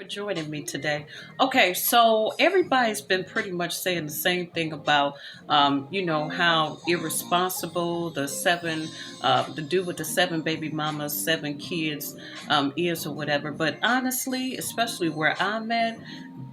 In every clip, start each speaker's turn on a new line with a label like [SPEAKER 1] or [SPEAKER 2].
[SPEAKER 1] For joining me today. Okay, so everybody's been pretty much saying the same thing about, how irresponsible the dude with the seven baby mamas, seven kids, is or whatever. But honestly, especially where I'm at,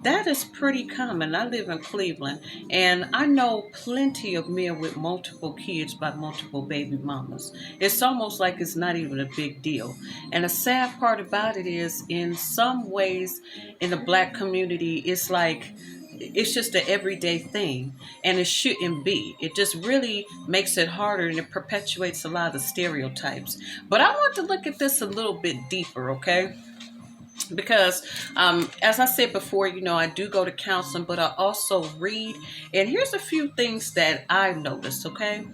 [SPEAKER 1] that is pretty common. I live in Cleveland, and I know plenty of men with multiple kids by multiple baby mamas. It's almost like it's not even a big deal. And the sad part about it is, in some ways, in the black community, it's like it's just an everyday thing, and it shouldn't be. It just really makes it harder, and it perpetuates a lot of stereotypes. But I want to look at this a little bit deeper, okay? Because as I said before, I do go to counseling, but I also read. And here's a few things that I've noticed, okay?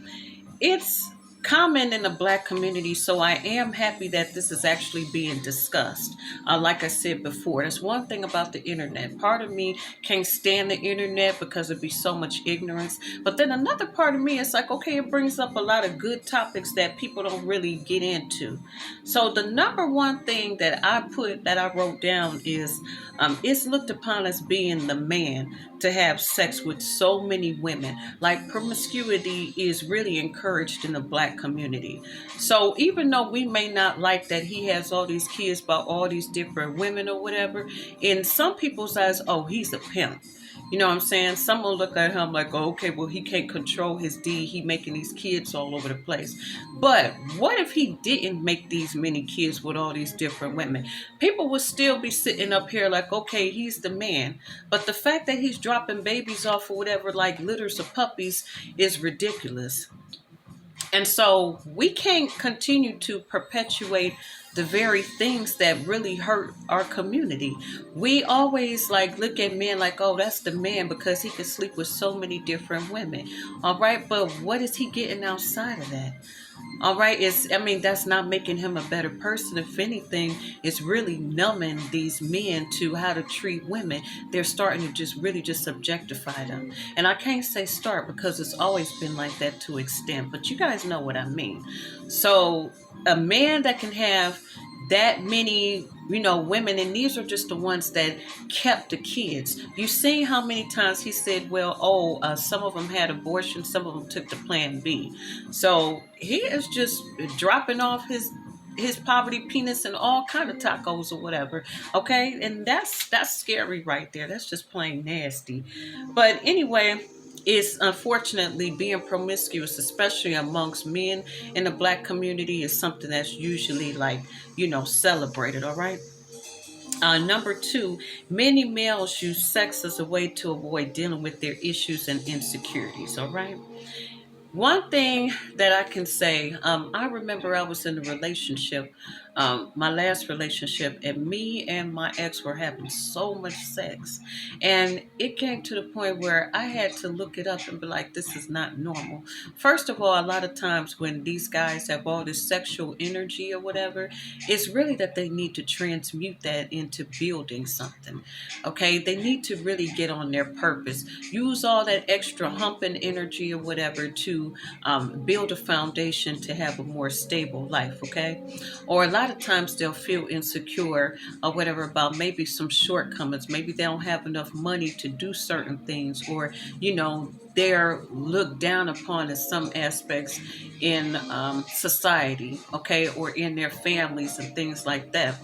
[SPEAKER 1] It's common in the black community, so I am happy that this is actually being discussed. Like I said before, there's one thing about the internet. Part of me can't stand the internet because it'd be so much ignorance. But then another part of me is like, okay, it brings up a lot of good topics that people don't really get into. So the number one thing that I wrote down is it's looked upon as being the man to have sex with so many women. Like promiscuity is really encouraged in the black community. So even though we may not like that he has all these kids by all these different women or whatever, in some people's eyes, oh, he's a pimp. You know what I'm saying? Some will look at him like, oh, okay, well, he can't control his D. He making these kids all over the place. But what if he didn't make these many kids with all these different women? People would still be sitting up here like, okay, he's the man. But the fact that he's dropping babies off or whatever, like litters of puppies, is ridiculous. And so we can't continue to perpetuate the very things that really hurt our community. We always like look at men like, oh, that's the man because he can sleep with so many different women. All right, but what is he getting outside of that? All right, that's not making him a better person. If anything, it's really numbing these men to how to treat women. They're starting to just objectify them. And I can't say start because it's always been like that to extent, but you guys know what I mean. So a man that can have that many, women, and these are just the ones that kept the kids. You see how many times he said, well, some of them had abortion, some of them took the plan B. So he is just dropping off his poverty penis and all kind of tacos or whatever. Okay, and that's scary right there. That's just plain nasty. But anyway, it's unfortunately being promiscuous, especially amongst men in the black community, is something that's usually like, celebrated. All right. Number two, many males use sex as a way to avoid dealing with their issues and insecurities. All right. One thing that I can say, I remember I was in a relationship, my last relationship, and me and my ex were having so much sex. And it came to the point where I had to look it up and be like, this is not normal. First of all, a lot of times when these guys have all this sexual energy or whatever, it's really that they need to transmute that into building something. Okay, they need to really get on their purpose. Use all that extra humping energy or whatever to build a foundation to have a more stable life, okay? Or a lot of times they'll feel insecure or whatever about maybe some shortcomings. Maybe they don't have enough money to do certain things, or, they're looked down upon in some aspects in society, okay, or in their families and things like that.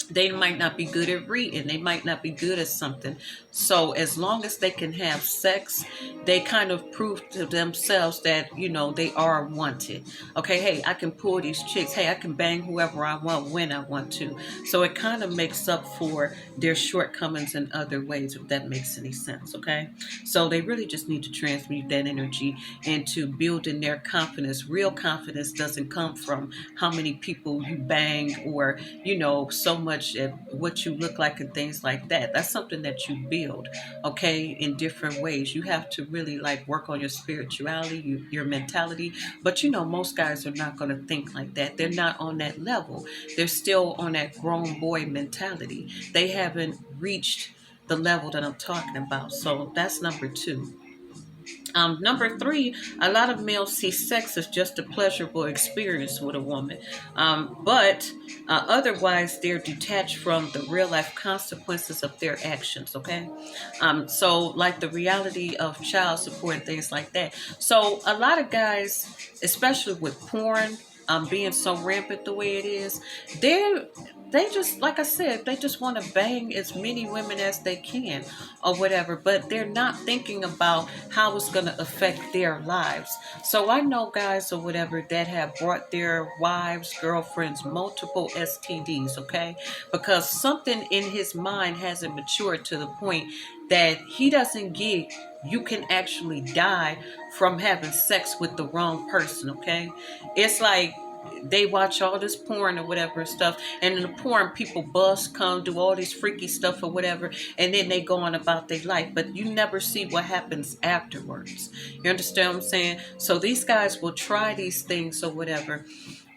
[SPEAKER 1] They might not be good at reading. They might not be good at something. So as long as they can have sex, they kind of prove to themselves that, they are wanted. Okay, hey, I can pull these chicks. Hey, I can bang whoever I want when I want to. So it kind of makes up for their shortcomings in other ways, if that makes any sense, okay? So they really just need to transmute that energy into building their confidence. Real confidence doesn't come from how many people you bang or, so much of what you look like and things like that. That's something that you build, okay, in different ways. You have to really like work on your spirituality, your mentality. But most guys are not going to think like that. They're not on that level. They're still on that grown boy mentality. They haven't reached the level that I'm talking about. So that's number two. Number three, a lot of males see sex as just a pleasurable experience with a woman, but otherwise they're detached from the real life consequences of their actions. Okay, so like the reality of child support and things like that. So a lot of guys, especially with porn, being so rampant the way it is, they're they just, like I said, they just want to bang as many women as they can or whatever, but they're not thinking about how it's going to affect their lives. So I know guys or whatever that have brought their wives, girlfriends, multiple STDs, okay? Because something in his mind hasn't matured to the point that he doesn't get you can actually die from having sex with the wrong person, okay? It's like they watch all this porn or whatever stuff, and in the porn people bust, come, do all this freaky stuff or whatever, and then they go on about their life, but you never see what happens afterwards. You understand what I'm saying? So these guys will try these things or whatever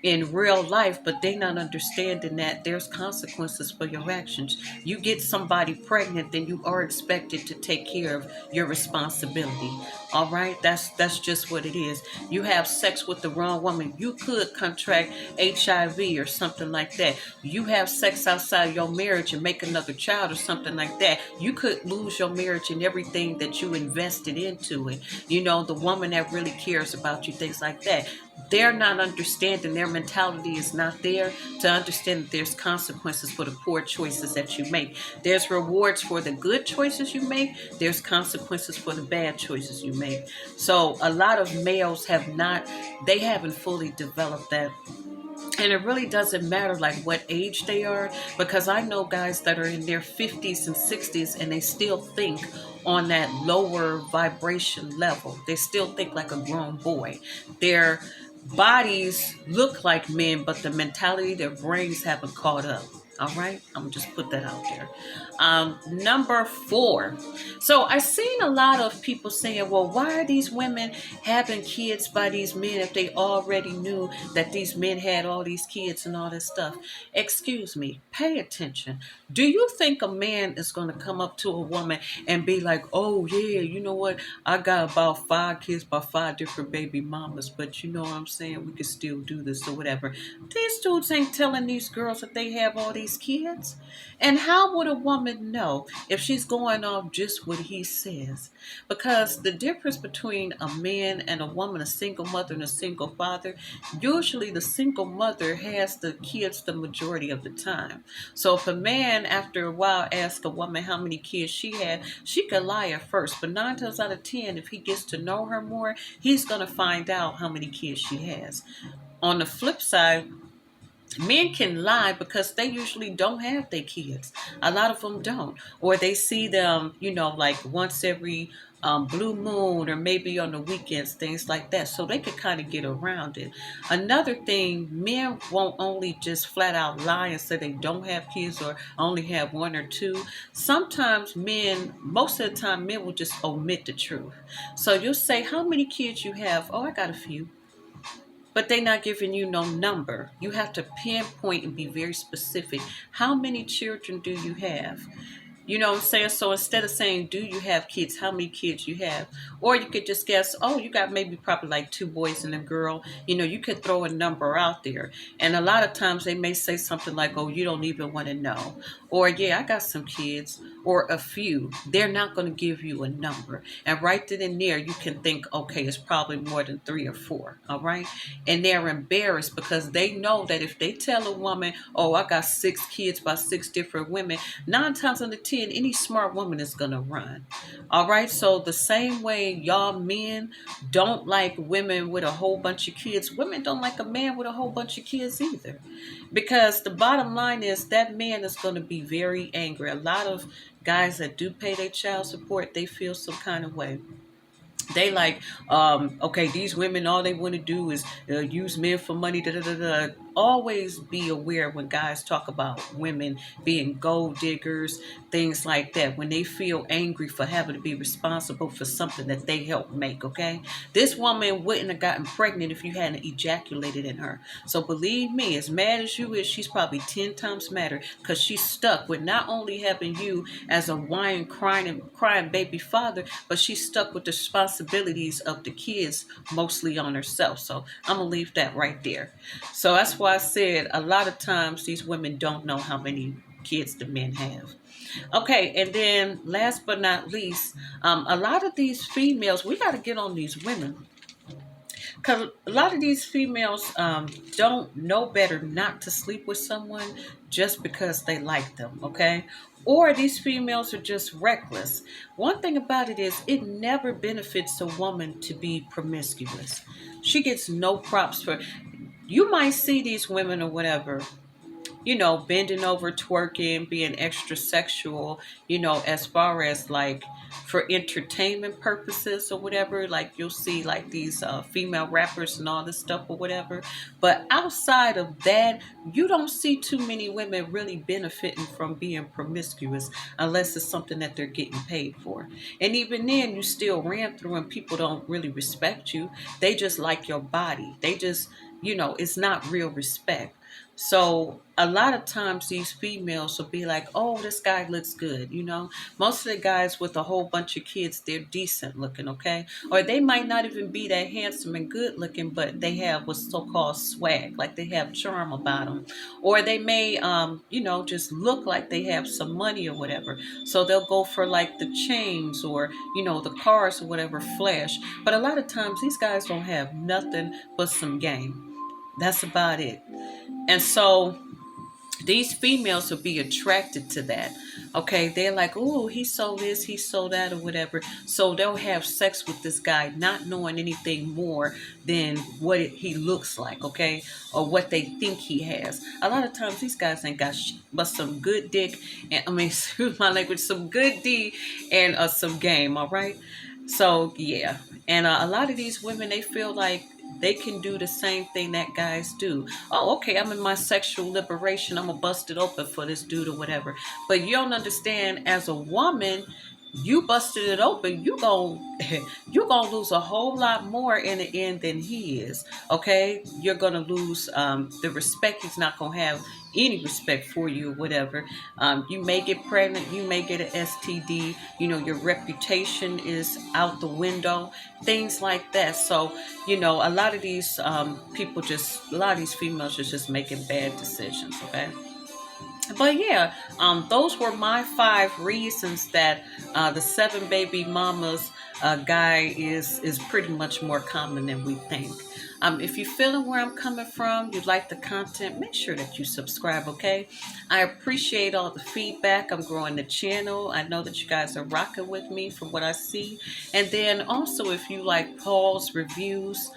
[SPEAKER 1] in real life, but they not understanding that there's consequences for your actions. You get somebody pregnant, then you are expected to take care of your responsibility. All right, that's just what it is. You have sex with the wrong woman, you could contract HIV or something like that. You have sex outside your marriage and make another child or something like that, you could lose your marriage and everything that you invested into it. You know, the woman that really cares about you, things like that. They're not understanding, their mentality is not there to understand that there's consequences for the poor choices that you make. There's rewards for the good choices you make, there's consequences for the bad choices you make. So a lot of males have not, they haven't fully developed that. And it really doesn't matter like what age they are, because I know guys that are in their 50s and 60s and they still think on that lower vibration level. They still think like a grown boy. Their bodies look like men, but the mentality, their brains haven't caught up. All right, I'm gonna just put that out there. Number four. So I've seen a lot of people saying, well, why are these women having kids by these men if they already knew that these men had all these kids and all this stuff? Excuse me, pay attention. Do you think a man is going to come up to a woman and be like, oh, yeah, you know what? I got about 5 kids by 5 different baby mamas, but you know what I'm saying? We can still do this or whatever. These dudes ain't telling these girls that they have all these kids. And how would a woman know if she's going off just what he says? Because the difference between a man and a woman, a single mother and a single father, usually the single mother has the kids the majority of the time. So if a man after a while asks a woman how many kids she had, she could lie at first, but 9 times out of 10, if he gets to know her more, he's going to find out how many kids she has. On the flip side, men can lie because they usually don't have their kids. A lot of them don't. Or they see them, you know, like once every blue moon or maybe on the weekends, things like that. So they could kind of get around it. Another thing, men won't only just flat out lie and say they don't have kids or only have one or two. Sometimes men, most of the time, men will just omit the truth. So you'll say, how many kids you have? Oh, I got a few, but they're not giving you no number. You have to pinpoint and be very specific. How many children do you have? You know what I'm saying? So instead of saying, do you have kids? How many kids you have? Or you could just guess, oh, you got maybe probably like 2 boys and a girl. You know, you could throw a number out there. And a lot of times they may say something like, oh, you don't even want to know. Or, yeah, I got some kids. Or a few. They're not going to give you a number. And right then and there, you can think, okay, it's probably more than 3 or 4. All right? And they're embarrassed because they know that if they tell a woman, oh, I got 6 kids by 6 different women, 9 times out of 10, any smart woman is going to run. All right. So the same way y'all men don't like women with a whole bunch of kids, women don't like a man with a whole bunch of kids either. Because the bottom line is that man is going to be very angry. A lot of guys that do pay their child support, they feel some kind of way. They like, okay, these women, all they want to do is use men for money. Da, da, da, da. always be aware when guys talk about women being gold diggers, things like that, when they feel angry for having to be responsible for something that they helped make, okay? This woman wouldn't have gotten pregnant if you hadn't ejaculated in her. So believe me, as mad as you is, she's probably 10 times madder because she's stuck with not only having you as a whining, crying baby father, but she's stuck with the responsibilities of the kids mostly on herself. So I'm going to leave that right there. So that's why I said a lot of times these women don't know how many kids the men have. Okay, and then last but not least, a lot of these females, we got to get on these women because a lot of these females don't know better not to sleep with someone just because they like them, okay? Or these females are just reckless. One thing about it is it never benefits a woman to be promiscuous. She gets no props for. You might see these women or whatever, bending over, twerking, being extra sexual, as far as like for entertainment purposes or whatever. Like you'll see like these female rappers and all this stuff or whatever. But outside of that, you don't see too many women really benefiting from being promiscuous unless it's something that they're getting paid for. And even then, you still ran through and people don't really respect you. They just like your body. They just, it's not real respect. So a lot of times these females will be like, oh, this guy looks good, Most of the guys with a whole bunch of kids, they're decent looking, okay? Or they might not even be that handsome and good looking, but they have what's so-called swag, like they have charm about them. Or they may, just look like they have some money or whatever. So they'll go for like the chains or, the cars or whatever flash. But a lot of times these guys don't have nothing but some game. That's about it. And so these females will be attracted to that. Okay, they're like, oh, he sold this, he sold that, or whatever. So they'll have sex with this guy, not knowing anything more than what he looks like, okay, or what they think he has. A lot of times, these guys ain't got but some good dick, and excuse my language, some good D and some game. All right. So yeah, and a lot of these women, they feel like they can do the same thing that guys do. Oh, okay, I'm in my sexual liberation. I'm gonna bust it open for this dude or whatever. But you don't understand, as a woman, you busted it open, you gonna lose a whole lot more in the end than he is. Okay, you're gonna lose the respect. He's not gonna have any respect for you or whatever. You may get pregnant, you may get an STD, your reputation is out the window, things like that. So a lot of these a lot of these females are just making bad decisions. Okay. But yeah, those were my 5 reasons that the 7 baby mamas guy is pretty much more common than we think. If you're feeling where I'm coming from, you like the content, make sure that you subscribe, okay? I appreciate all the feedback. I'm growing the channel. I know that you guys are rocking with me from what I see. And then also, if you like Paul's reviews,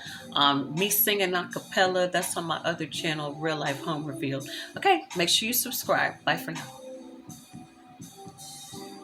[SPEAKER 1] me singing a cappella, that's on my other channel, Real Life Home Reveal. Okay, make sure you subscribe. Bye for now.